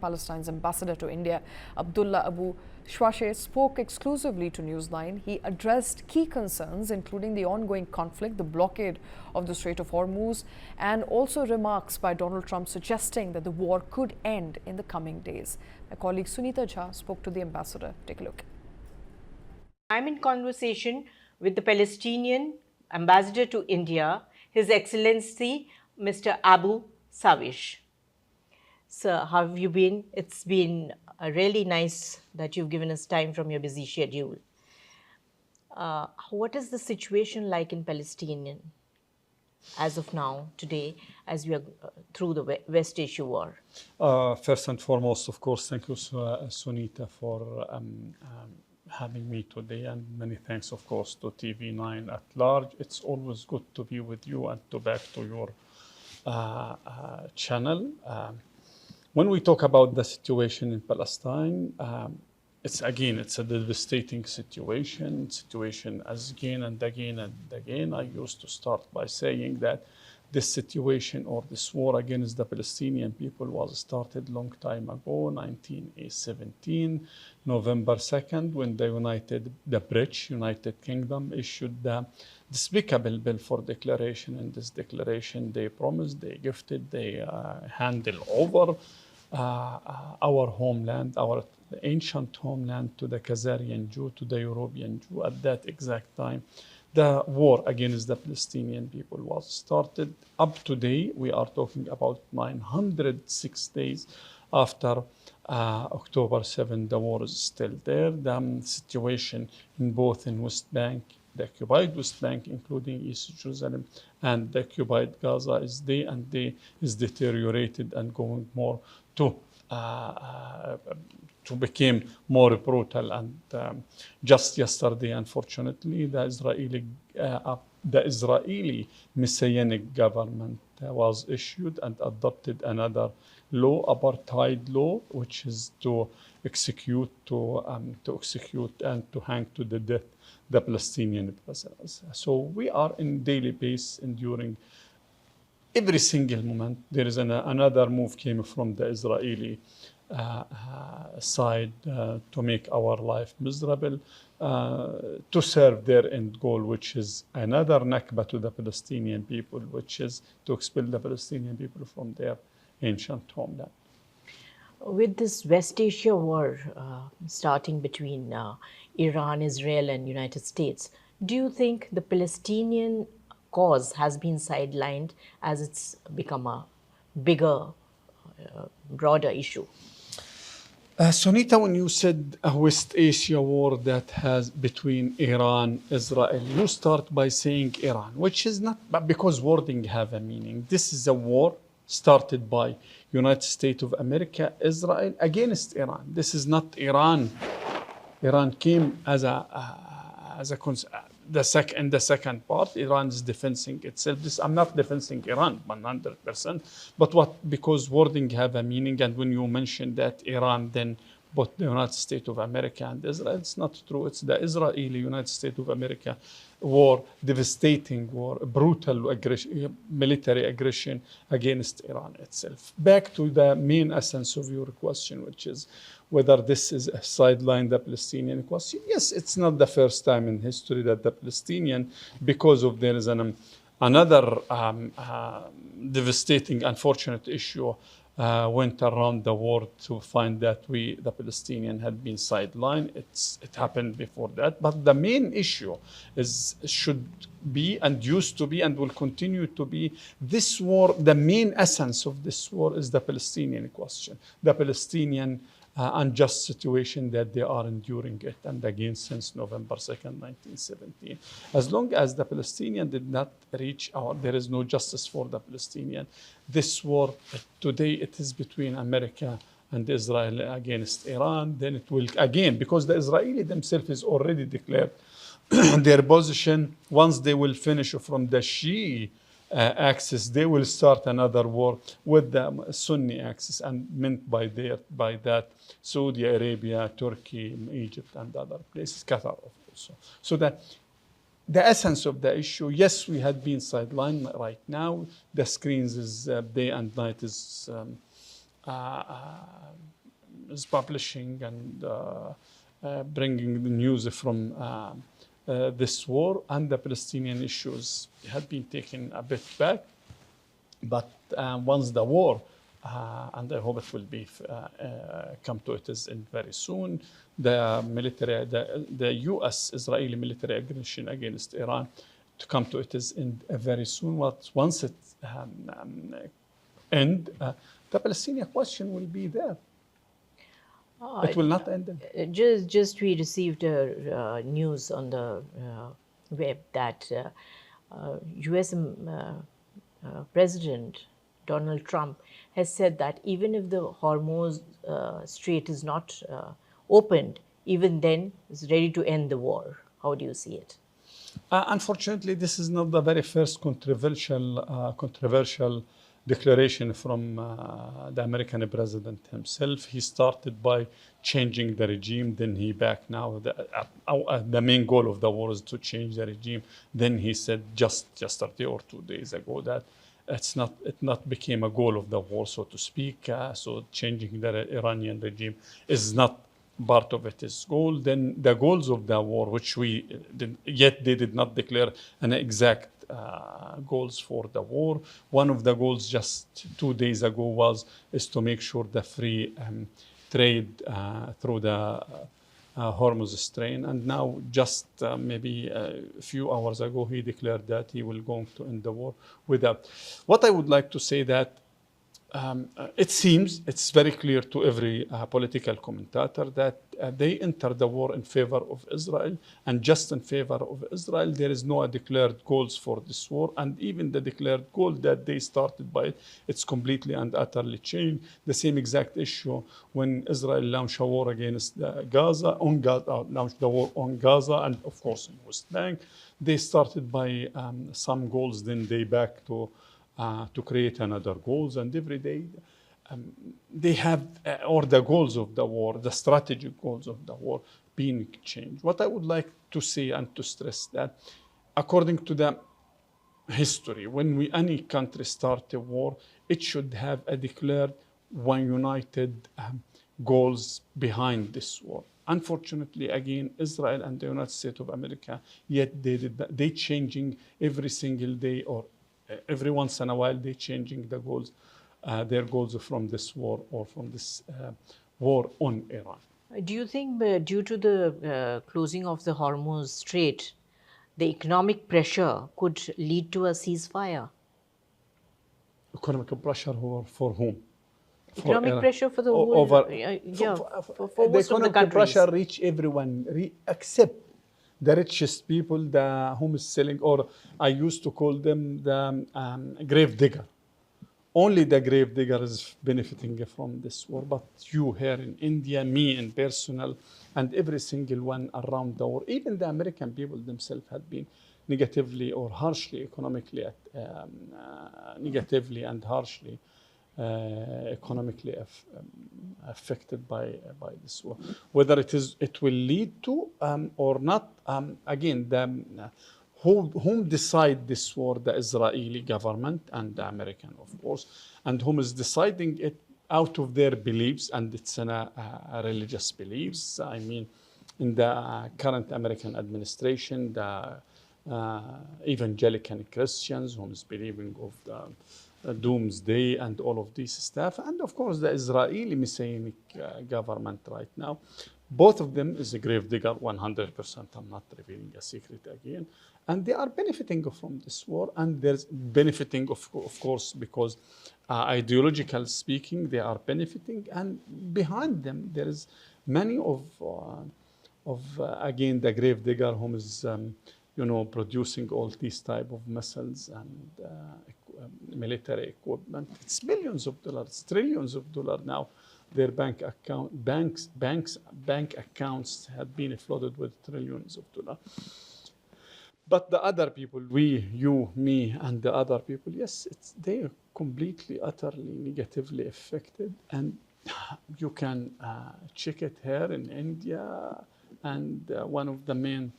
Palestine's ambassador to India, Abdullah Abu Shawesh, spoke exclusively to News9. He addressed key concerns, including the ongoing conflict, the blockade of the Strait of Hormuz, and also remarks by Donald Trump suggesting that the war could end in the coming days. My colleague Sunita Jha spoke to the ambassador. Take a look. I'm in conversation with the Palestinian Ambassador to India, His Excellency Mr. Abu Shawesh. Sir, how have you been? It's been really nice that you've given us time from your busy schedule. What is the situation like in Palestine as of now, today, as we are through the West Asia war? First and foremost, of course, thank you, Sunita, for having me today, and many thanks, of course, to TV9 at large. It's always good to be with you and to back to your channel. When we talk about the situation in Palestine, it's a devastating situation as again and again and again. I used to start by saying that this situation or this war against the Palestinian people was started long time ago, 1917, November 2nd, when the United Kingdom issued the despicable bill for declaration. In this declaration, they promised, they gifted, they handed over our homeland, our ancient homeland, to the Khazarian Jew, to the European Jew. At that exact time, the war against the Palestinian people was started. Up to date, we are talking about 906 days after October 7. The war is still there. The situation in West Bank, the occupied West Bank, including East Jerusalem, and the occupied Gaza is day and day is deteriorated and going more to become more brutal. And just yesterday, unfortunately, the Israeli Messianic government was issued and adopted another law, apartheid law, which is to execute and to hang to the death the Palestinian prisoners. So we are in daily basis enduring every single moment. There is another move came from the Israeli side to make our life miserable, to serve their end goal, which is another Nakba to the Palestinian people, which is to expel the Palestinian people from their ancient homeland. With this West Asia war starting between Iran, Israel, and United States, do you think the Palestinian cause has been sidelined as it's become a bigger, broader issue? Sunita, when you said a West Asia war that has between Iran, Israel, you start by saying Iran, which is not, but because wording have a meaning. This is a war started by United States of America, Israel against Iran. This is not Iran. Iran came as the second part. Iran is defending itself. I'm not defending Iran 100%, but because wording have a meaning, and when you mention that Iran, then both the United States of America and Israel, it's not true. It's the Israeli-United States of America war, devastating war, brutal aggression, military aggression against Iran itself. Back to the main essence of your question, which is whether this is a sideline the Palestinian question. Yes, it's not the first time in history that the Palestinian, because of there is another devastating, unfortunate issue, went around the world to find that the Palestinian had been sidelined. It happened before that, but the main issue should be and used to be and will continue to be this war. The main essence of this war is the Palestinian question, the Palestinian unjust situation that they are enduring it, and again since November 2nd, 1917. As long as the Palestinian did not reach there is no justice for the Palestinian. This war today, it is between America and Israel against Iran. Then it will again, because the Israeli themselves is already declared their position. Once they will finish from the Shi'i axis, they will start another war with the Sunni axis, and meant by that Saudi Arabia, Turkey, Egypt, and other places, Qatar also. So that the essence of the issue, yes, we had been sidelined. Right now, the screens is day and night is is publishing and bringing the news from this war, and the Palestinian issues had been taken a bit back. But once the war, and I hope it will be come to its end very soon, the U.S.-Israeli military aggression against Iran to come to its end very soon. Once it end, the Palestinian question will be there. It will not end. Just we received news on the web that U.S. President Donald Trump has said that even if the Hormuz Strait is not opened, even then is ready to end the war. How do you see it? Unfortunately, this is not the very first controversial declaration from the American president himself. He started by changing the regime, then he back now. The main goal of the war is to change the regime. Then he said just yesterday or 2 days ago that it not became a goal of the war, so to speak. So changing the Iranian regime is not part of its goal. Then the goals of the war, which they did not declare an exact goals for the war. One of the goals just 2 days ago is to make sure the free trade through the Hormuz Strait. And now just maybe a few hours ago, he declared that he will go to end the war without. What I would like to say that it seems it's very clear to every political commentator that they enter the war in favor of Israel, and just in favor of Israel. There is no declared goals for this war, and even the declared goal that they started by it's completely and utterly changed. The same exact issue when Israel launched a war against Gaza, launched the war on Gaza, and of course in West Bank. They started by some goals, then they back to create another goals, and every day they have, or the goals of the war, the strategic goals of the war being changed. What I would like to say and to stress that according to the history, when any country start a war, it should have a declared one united goals behind this war. Unfortunately, again, Israel and the United States of America, yet they changing every single day, or every once in a while, they changing the goals, their goals from this war or from this war on Iran. Do you think due to the closing of the Hormuz Strait, the economic pressure could lead to a ceasefire? Economic pressure for whom? Economic pressure for the whole, over, for most of the countries. Pressure reach everyone, except the richest people, whom is selling, or I used to call them the grave digger. Only the grave digger is benefiting from this war. But you here in India, me in personal, and every single one around the world, even the American people themselves had been negatively or harshly economically, negatively and harshly economically affected by this war. Whether it will lead to or not, again, whom decide this war? The Israeli government and the American, of course, and whom is deciding it out of their beliefs, and it's religious beliefs. I mean, in the current American administration, the evangelical Christians whom is believing of the doomsday and all of this stuff, and of course the Israeli Messianic government right now. Both of them is a grave digger, 100%. I'm not revealing a secret again. And they are benefiting from this war, and there's benefiting, of course, because ideological speaking, they are benefiting, and behind them there is many of again the grave digger whom is producing all these type of missiles and military equipment. It's billions of dollars, trillions of dollars now. Their bank accounts have been flooded with trillions of dollars. But the other people, we, you, me, and the other people, yes, they are completely, utterly negatively affected. And you can check it here in India. And one of the main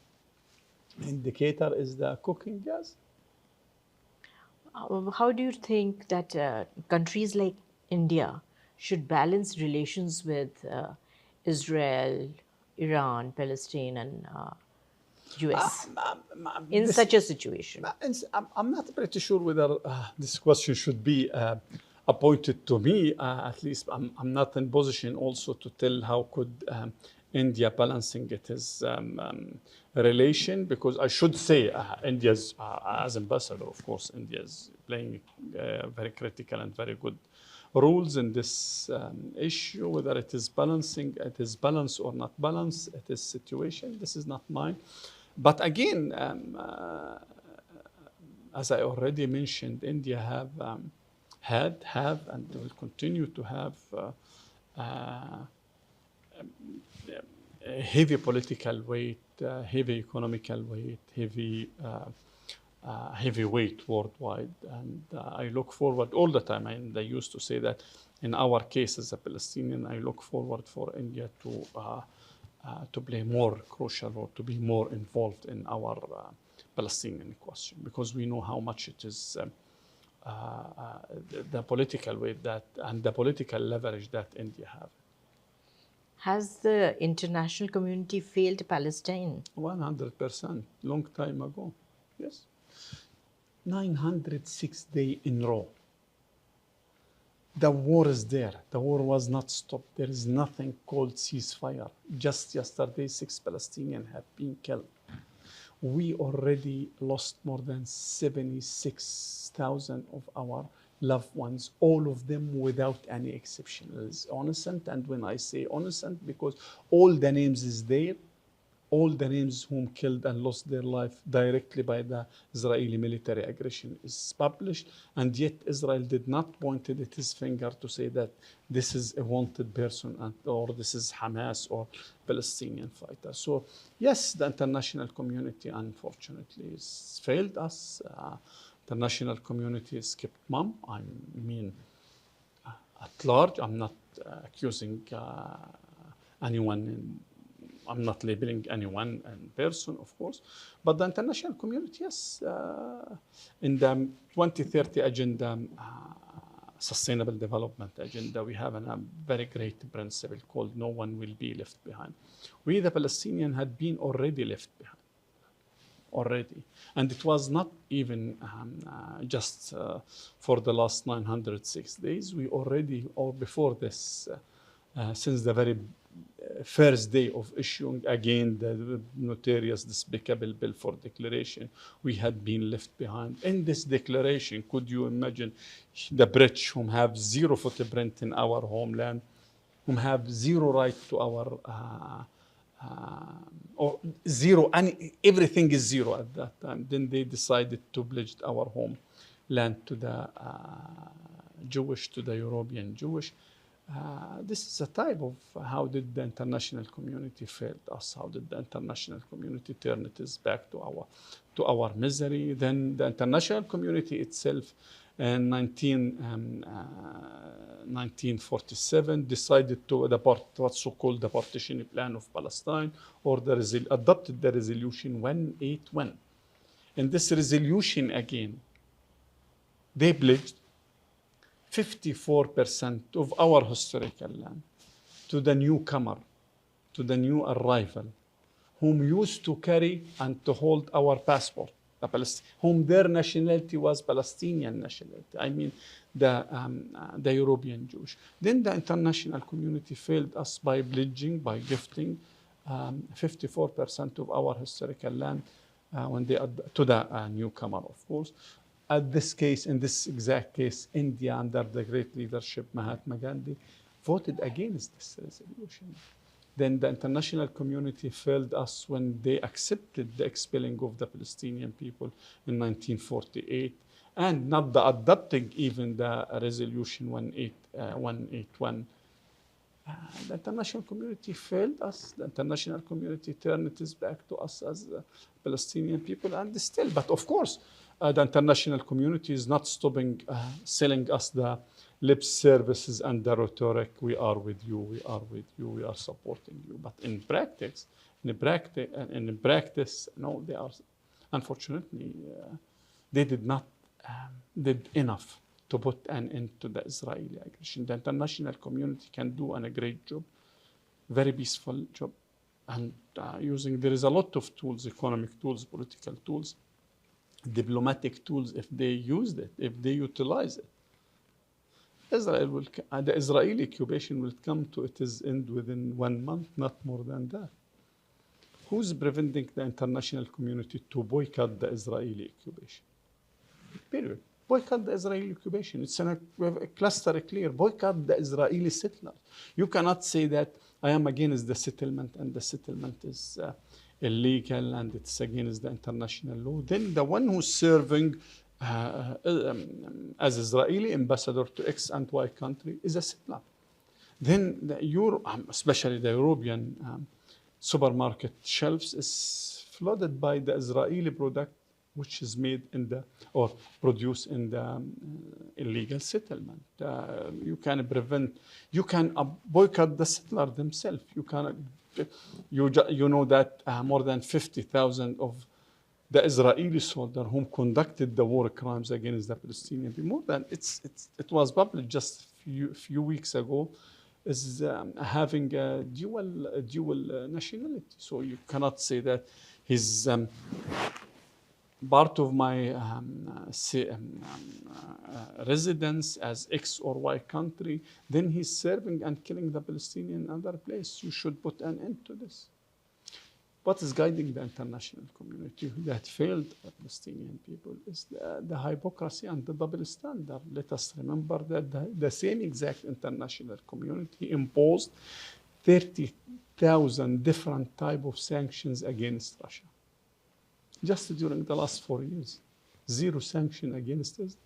indicator is the cooking gas. How do you think that countries like India should balance relations with Israel, Iran, Palestine, and US in such a situation? I'm not pretty sure whether this question should be appointed to me. At least I'm not in position also to tell how could India balancing its relation, because I should say India's, as ambassador, of course, India is playing very critical and very good rules in this issue. Whether it is balancing, it is balance or not balance, it is situation. This is not mine. But again, as I already mentioned, India have, and will continue to have a heavy political weight, heavy economical weight, heavy weight worldwide. And I look forward all the time, and I used to say that in our case as a Palestinian, I look forward for India to play more crucial role, to be more involved in our Palestinian question, because we know how much it is the political weight that and the political leverage that India have. Has the international community failed Palestine? 100%, long time ago, yes. 906 days in a row. The war is there. The war was not stopped. There is nothing called ceasefire. Just yesterday, 6 Palestinians have been killed. We already lost more than 76,000 of our loved ones, all of them without any exception. It is innocent, and when I say innocent, because all the names is there, all the names whom killed and lost their life directly by the Israeli military aggression is published, and yet Israel did not point its finger to say that this is a wanted person or this is Hamas or Palestinian fighter. So yes, the international community unfortunately has failed us. International community has kept mum. I mean, at large, I'm not accusing anyone. I'm not labeling anyone in person, of course, but the international community, yes, in the 2030 agenda, sustainable development agenda, we have a very great principle called no one will be left behind. We, the Palestinians, had been already left behind, already. And it was not even just for the last 906 days. We already, or before this, since the very first day of issuing again the notorious despicable bill for declaration, we had been left behind. In this declaration, could you imagine the British, whom have zero footprint in our homeland, whom have zero right to our or zero, everything is zero at that time. Then they decided to pledge our homeland to the Jewish, to the European Jewish. This is a type of how did the international community fail us? How did the international community turn its back to our misery? Then the international community itself in 1947 decided to what's so-called the partition plan of Palestine, or adopted the resolution 181. In this resolution again, they pledged 54% of our historical land to the newcomer, to the new arrival, whom used to carry and to hold our passport, whom their nationality was Palestinian nationality. I mean, the European Jewish. Then the international community failed us by pledging, by gifting 54% of our historical land when they to the newcomer, of course. In this exact case, India, under the great leadership Mahatma Gandhi, voted against this resolution. Then the international community failed us when they accepted the expelling of the Palestinian people in 1948, and not the adopting even the resolution 181. The international community failed us. The international community turned its back to us as Palestinian people, and still. But of course, the international community is not stopping selling us the lip services and the rhetoric. We are with you. We are with you. We are supporting you. But in practice, no, they are. Unfortunately, they did not did enough to put an end to the Israeli aggression. The international community can do a great job, very peaceful job, and there is a lot of tools, economic tools, political tools, diplomatic tools, if they use it, if they utilize it. The Israeli occupation will come to its end within 1 month, not more than that. Who's preventing the international community to boycott the Israeli occupation? Period. Boycott the Israeli occupation. It's a cluster clear. Boycott the Israeli settlers. You cannot say that I am against the settlement and the settlement is illegal and it's against the international law. Then the one who's serving as Israeli ambassador to X and Y country is a settler. Then especially the European supermarket shelves is flooded by the Israeli product which is made or produced in the illegal settlement. You can boycott the settler themselves. You know that more than 50,000 of the Israeli soldiers whom conducted the war crimes against the Palestinian people, it was published just a few weeks ago, is having a dual nationality. So you cannot say that he's part of my residence as X or Y country, then he's serving and killing the Palestinian in other place. You should put an end to this. What is guiding the international community that failed the Palestinian people is the hypocrisy and the double standard. Let us remember that the same exact international community imposed 30,000 different types of sanctions against Russia. Just during the last 4 years, 0 sanction against Israel.